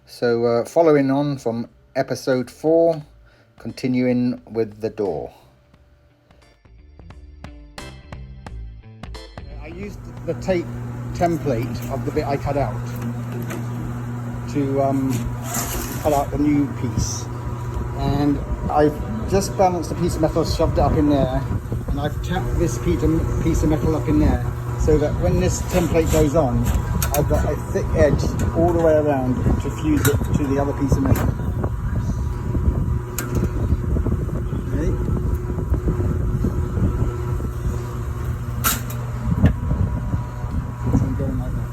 So following on from episode 4, continuing with the door. I used the tape template of the bit I cut out to cut out the new piece, and I've just balanced a piece of metal, shoved it up in there, and I've tapped this piece of metal up in there so that when this template goes on, I've got a thick edge all the way around to fuse it to the other piece of metal. Okay. So I'm going like that.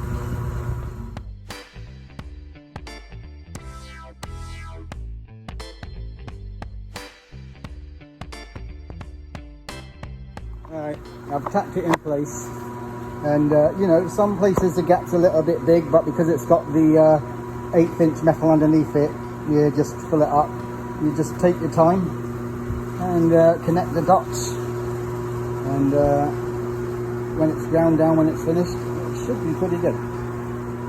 Alright, I've tapped it in place, and you know, some places the gap's a little bit big, but because it's got the 1/8 inch metal underneath it, you just fill it up. You just take your time and connect the dots, and when it's ground down, when it's finished, it should be pretty good.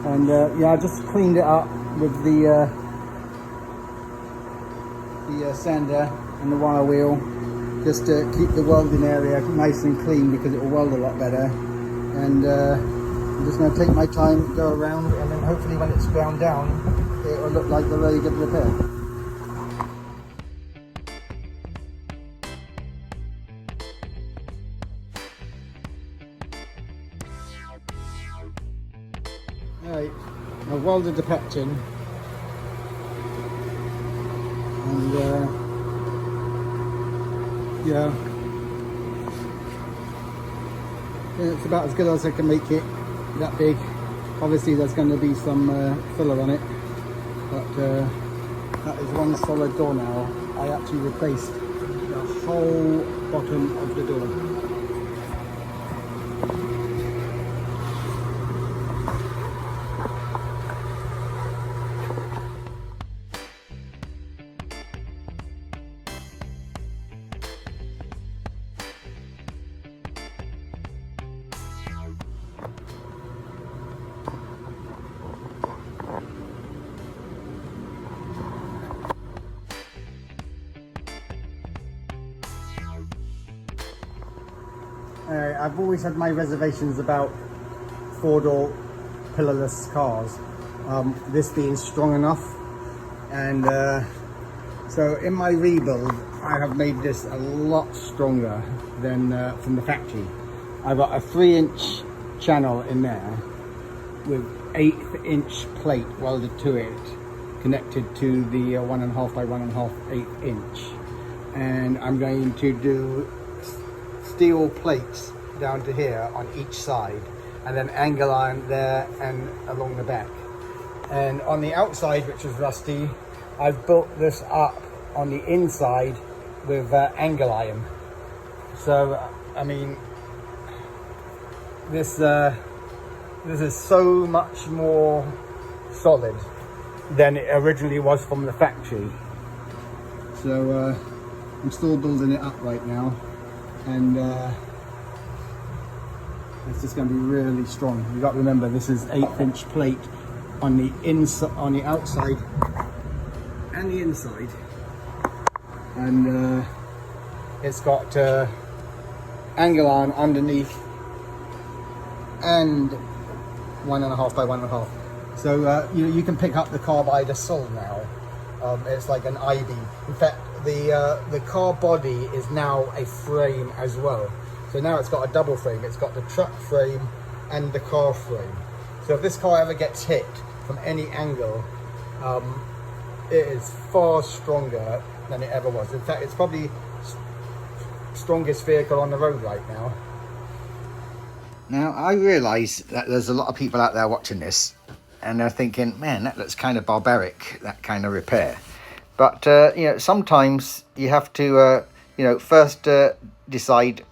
And yeah, I just cleaned it up with the sander and the wire wheel, just to keep the welding area nice and clean, because it will weld a lot better. And I'm just going to take my time, go around, and then hopefully when it's ground down, it will look like a really good repair. Alright, I've welded the patch in, and yeah, it's about as good as I can make it, that big. Obviously there's going to be some filler on it, but that is one solid door now. I actually replaced the whole bottom of the door. I've always had my reservations about 4-door pillarless cars, this being strong enough, and so in my rebuild I have made this a lot stronger than from the factory. I've got a 3-inch channel in there with 1/8 inch plate welded to it, connected to the 1.5 by 1.5 1/8 inch, and I'm going to do steel plates down to here on each side, and then angle iron there and along the back. And on the outside, which is rusty, I've built this up on the inside with angle iron. So I mean, this is so much more solid than it originally was from the factory. So I'm still building it up right now, and it's just going to be really strong. You got to remember, this is 1/8 inch plate on the inside, on the outside and the inside, and it's got angle iron underneath and 1.5 by 1.5. So you can pick up the car by the sole now. It's like an IB. In fact, the car body is now a frame as well. So now it's got a double frame. It's got the truck frame and the car frame. So if this car ever gets hit from any angle, it is far stronger than it ever was. In fact, it's probably strongest vehicle on the road right now. Now, I realise that there's a lot of people out there watching this, and they're thinking, man, that looks kind of barbaric, that kind of repair. But, you know, sometimes you have to, you know, first decide,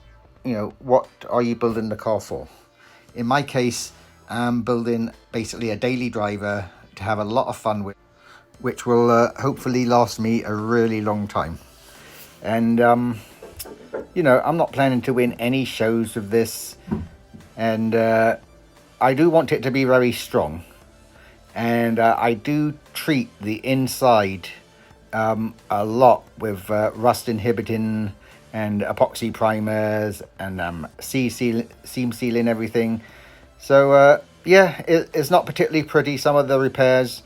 you know, what are you building the car for? In my case, I'm building basically a daily driver to have a lot of fun with, which will hopefully last me a really long time. And, you know, I'm not planning to win any shows with this, and I do want it to be very strong. and I do treat the inside a lot with rust inhibiting and epoxy primers and seam sealing everything. So yeah, it's not particularly pretty, some of the repairs,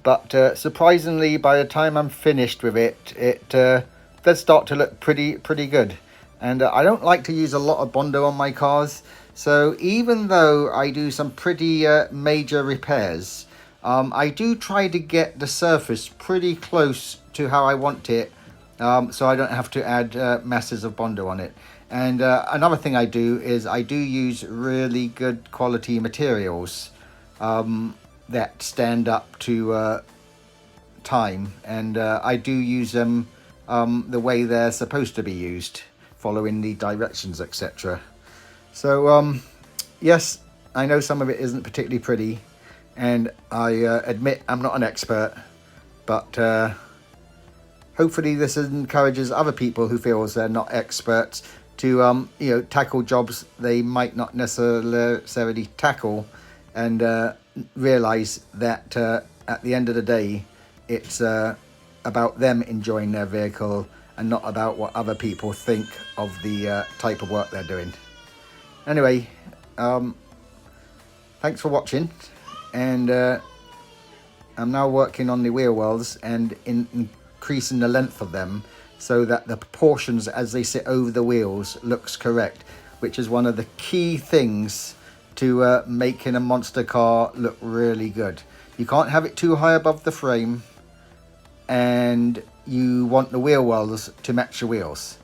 but surprisingly, by the time I'm finished with it, it does start to look pretty good. And I don't like to use a lot of Bondo on my cars, so even though I do some pretty major repairs, I do try to get the surface pretty close to how I want it, so I don't have to add masses of Bondo on it. And another thing I do is I do use really good quality materials that stand up to time, and I do use them the way they're supposed to be used, following the directions, etc. So yes, I know some of it isn't particularly pretty, and I admit I'm not an expert, but hopefully this encourages other people who feels they're not experts to tackle jobs they might not necessarily tackle, and realize that at the end of the day, it's about them enjoying their vehicle and not about what other people think of the type of work they're doing. Anyway, thanks for watching, and I'm now working on the wheel wells and increasing the length of them so that the proportions as they sit over the wheels looks correct, which is one of the key things to making a monster car look really good. You can't have it too high above the frame, and you want the wheel wells to match the wheels.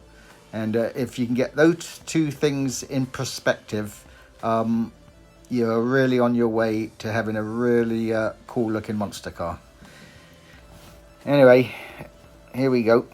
And if you can get those two things in perspective, you're really on your way to having a really cool looking monster car. Anyway, here we go.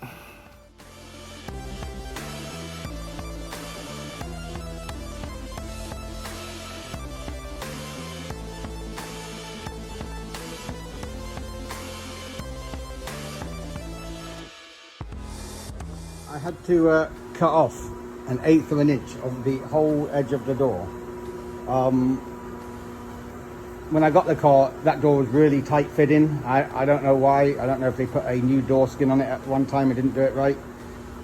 I had to cut off 1/8 of an inch of the whole edge of the door. When I got the car, that door was really tight fitting. I don't know why. I don't know if they put a new door skin on it at one time. I didn't do it right.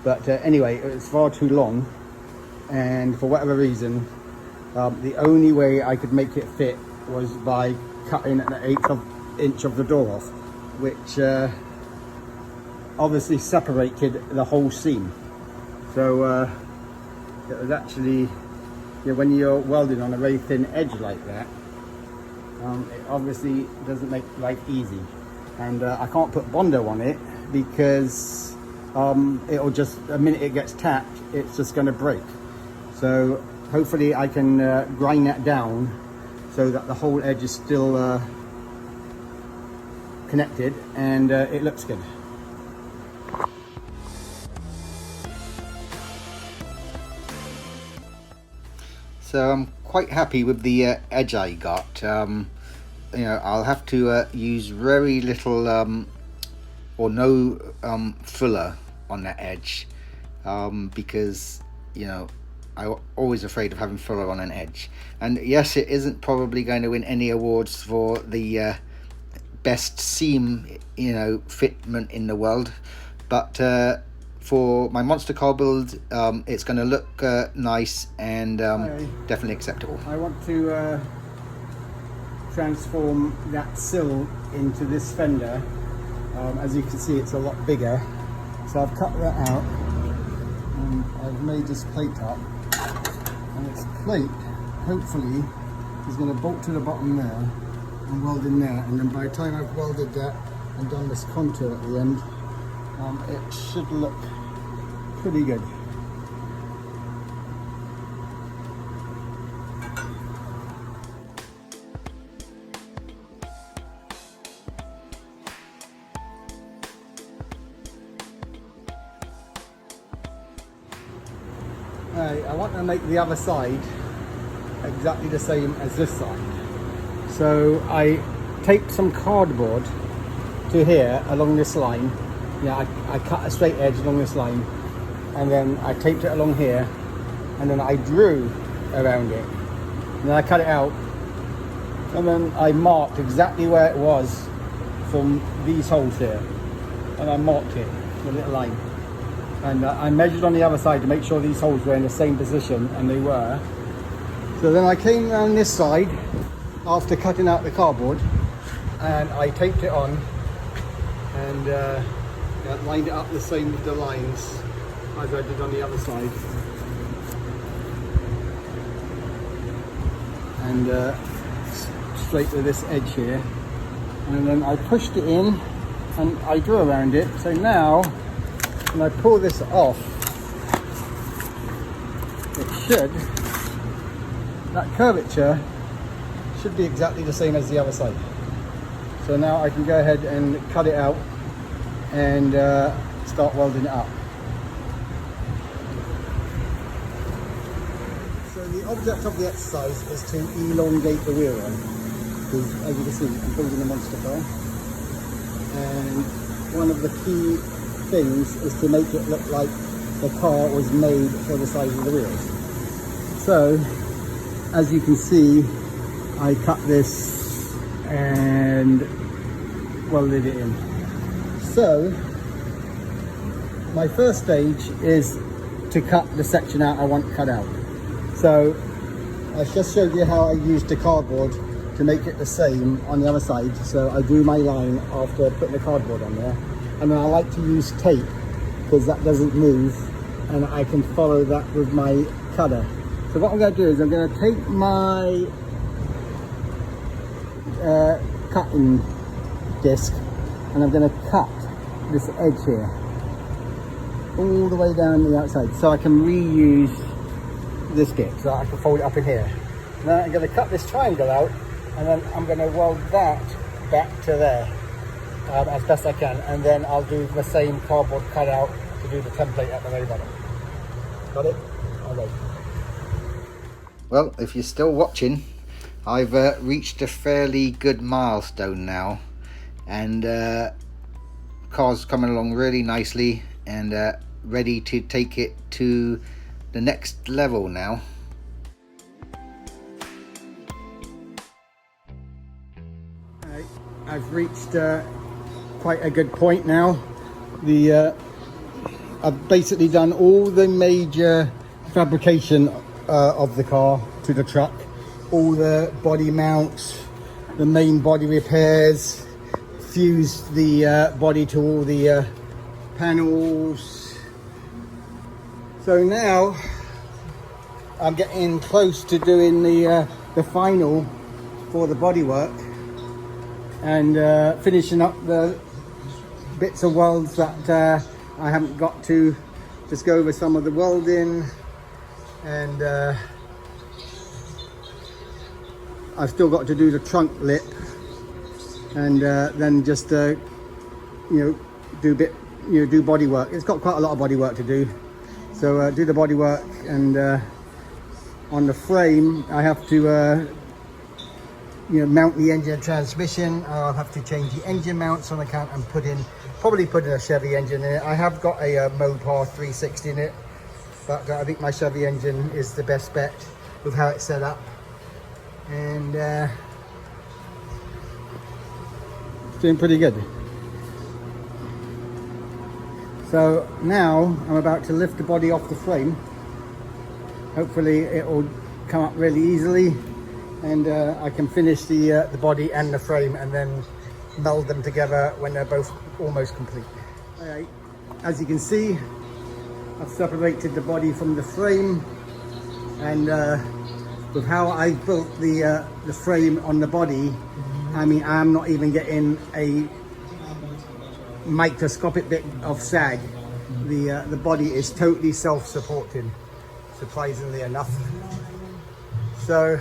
But anyway, it was far too long. And for whatever reason, the only way I could make it fit was by cutting 1/8 inch of the door off, which obviously separated the whole seam. So it was actually, when you're welding on a very thin edge like that, it obviously doesn't make life easy. And I can't put Bondo on it because it'll just, the minute it gets tapped, it's just going to break. So hopefully I can grind that down so that the whole edge is still connected, and it looks good. So I'm quite happy with the edge I got. I'll have to use very little or no filler on that edge, because I'm always afraid of having filler on an edge. And yes, it isn't probably going to win any awards for the best seam fitment in the world, but for my monster car build, it's going to look nice and definitely acceptable. I want to transform that sill into this fender. As you can see, it's a lot bigger. So I've cut that out, and I've made this plate up. And this plate, hopefully, is going to bolt to the bottom there and weld in there. And then by the time I've welded that and done this contour at the end, it should look pretty good. I want to make the other side exactly the same as this side. So I taped some cardboard to here along this line. I cut a straight edge along this line, and then I taped it along here, and then I drew around it. And then I cut it out, And then I marked exactly where it was from these holes here. And I marked it with a little line. And I measured on the other side to make sure these holes were in the same position, and they were. So then I came around this side after cutting out the cardboard, and I taped it on and lined it up the same with the lines as I did on the other side. And straight with this edge here, and then I pushed it in and I drew around it. So now when I pull this off, that curvature should be exactly the same as the other side. So now I can go ahead and cut it out and start welding it up. So the object of the exercise is to elongate the wheel line. Because as you can see, I'm building a monster car. And one of the key things is to make it look like the car was made for the size of the wheels. So, as you can see, I cut this and welded it in. So, my first stage is to cut the section out I want cut out. So, I just showed you how I used the cardboard to make it the same on the other side. So I drew my line after putting the cardboard on there. And then I like to use tape because that doesn't move and I can follow that with my cutter. So what I'm going to do is I'm going to take my cutting disc and I'm going to cut this edge here all the way down the outside so I can reuse this bit, so I can fold it up in here. Now I'm going to cut this triangle out and then I'm going to weld that back to there as best I can, and then I'll do the same cardboard cutout to do the template at the very bottom. Got it? Alright. Well, if you're still watching, I've reached a fairly good milestone now, and car's coming along really nicely and ready to take it to the next level now. I've reached quite a good point now. I've basically done all the major fabrication of the car to the truck, all the body mounts, the main body repairs, fused the body to all the panels. So now I'm getting close to doing the final for the bodywork and finishing up the bits of welds that I haven't got to. Just go over some of the welding, and I've still got to do the trunk lip, and then just do body work. It's got quite a lot of body work to do, so do the body work. And on the frame I have to mount the engine and transmission. I'll have to change the engine mounts on account and probably put in a Chevy engine in it. I have got a Mopar 360 in it, but I think my Chevy engine is the best bet with how it's set up. And it's doing pretty good. So now I'm about to lift the body off the frame. Hopefully it will come up really easily, and I can finish the body and the frame and then meld them together when they're both almost complete. Alright, as you can see, I've separated the body from the frame, and with how I built the frame on the body, I mean, I'm not even getting a microscopic bit of sag. The body is totally self-supporting, surprisingly enough. So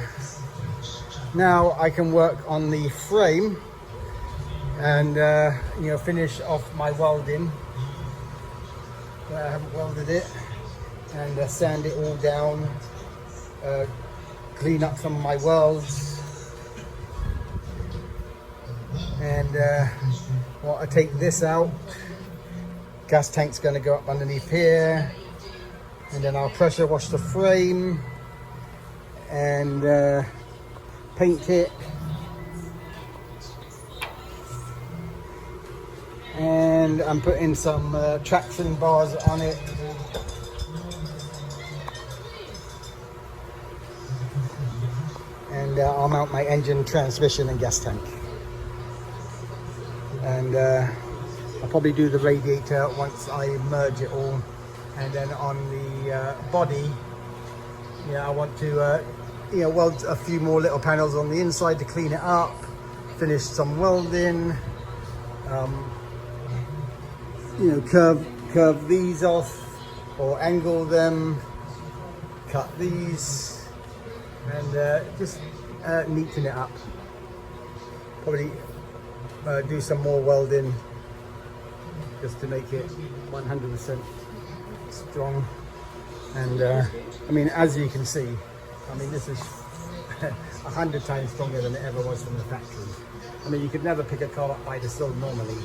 now I can work on the frame and finish off my welding. I haven't welded it, and sand it all down, clean up some of my welds, and want to take this out. Gas tank's going to go up underneath here, and then I'll pressure wash the frame and paint it, and I'm putting some traction bars on it. And I'll mount my engine, transmission and gas tank. And I'll probably do the radiator once I merge it all. And then on the body, I want to weld a few more little panels on the inside to clean it up, finish some welding, curve these off or angle them, cut these, and just neaten it up. Probably do some more welding just to make it 100% strong. And I mean, as you can see, I mean, this is 100 times stronger than it ever was from the factory. I mean, you could never pick a car up by the sill normally,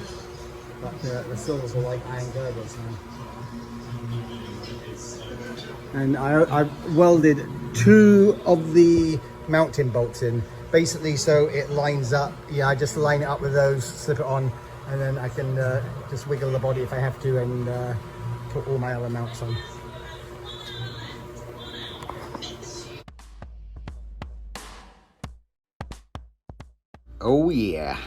but the sills are like iron girders now. And I welded 2 of the mounting bolts in, basically so it lines up. I just line it up with those, slip it on, and then I can just wiggle the body if I have to, and put all my other mounts on. Oh yeah.